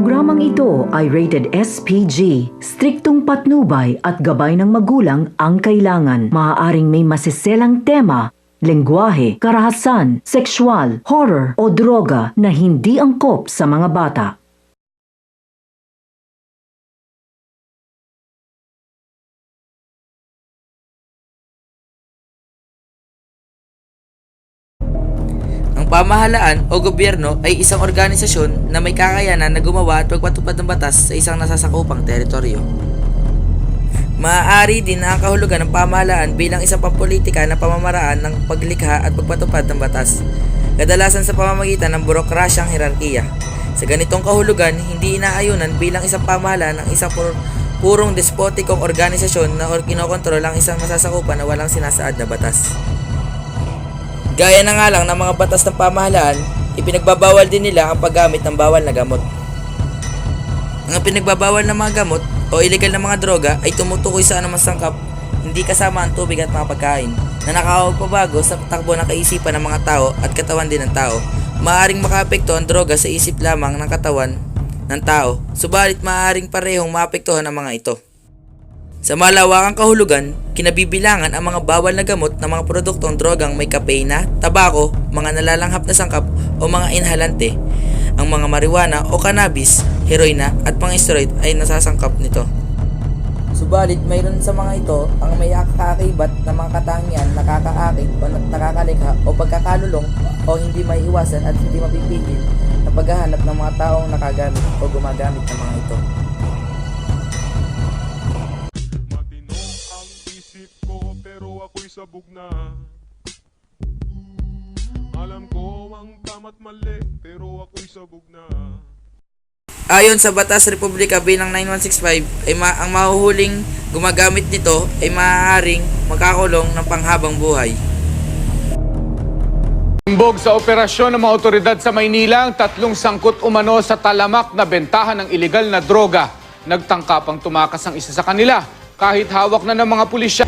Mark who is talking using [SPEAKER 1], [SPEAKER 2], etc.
[SPEAKER 1] programang ito ay rated SPG. Striktong patnubay at gabay ng magulang ang kailangan. Maaaring may masiselang tema, lengguwahe, karahasan, sexual, horror o droga na hindi angkop sa mga bata.
[SPEAKER 2] Ang pamahalaan o gobyerno ay isang organisasyon na may kakayanan na gumawa at magpatupad ng batas sa isang nasasakupang teritoryo. Maaari din na ang kahulugan ng pamahalaan bilang isang pampolitika na pamamaraan ng paglikha at pagpatupad ng batas, kadalasan sa pamamagitan ng burokrasyang hierarkiya. Sa ganitong kahulugan, hindi inaayunan bilang isang pamahalaan ng isang purong despotikong organisasyon na kinokontrol ang isang masasakupan na walang sinasaad na batas. Gaya na nga lang ng mga batas ng pamahalaan, ipinagbabawal din nila ang paggamit ng bawal na gamot. Ang pinagbabawal ng mga gamot o illegal na mga droga ay tumutukoy sa anumang sangkap, hindi kasama ang tubig at mga pagkain, na nakakapagpabago sa takbo ng kaisipan ng mga tao at katawan din ng tao. Maaaring makaapekto ang droga sa isip lamang ng katawan ng tao, subalit maaaring parehong maapektuhan ang mga ito. Sa malawakang kahulugan, kinabibilangan ang mga bawal na gamot na mga produktong drogang may kafeina, tabako, mga nalalanghap na sangkap o mga inhalante. Ang mga marijuana o cannabis, heroina at mga steroid ay nasasangkap nito. Subalit mayroon sa mga ito ang may kakakibat na mga katangian, nakakaakit o nakakalikha o pagkakalulong o hindi maiiwasan at hindi mapipigil na paghahanap ng mga taong nakagamit o gumagamit ng mga ito.
[SPEAKER 3] Sabog na. Alam ko ang tama't mali, pero ako'y sabog na.
[SPEAKER 2] Ayon sa Batas Republika bilang 9165, ang mahuhuling gumagamit nito ay maaaring makakulong ng panghabang buhay.
[SPEAKER 4] Imbog sa operasyon ng mga otoridad sa Maynila ang 3 sangkot umano sa talamak na bentahan ng ilegal na droga. Nagtangkapang tumakas ang isa sa kanila kahit hawak na ng mga pulisya.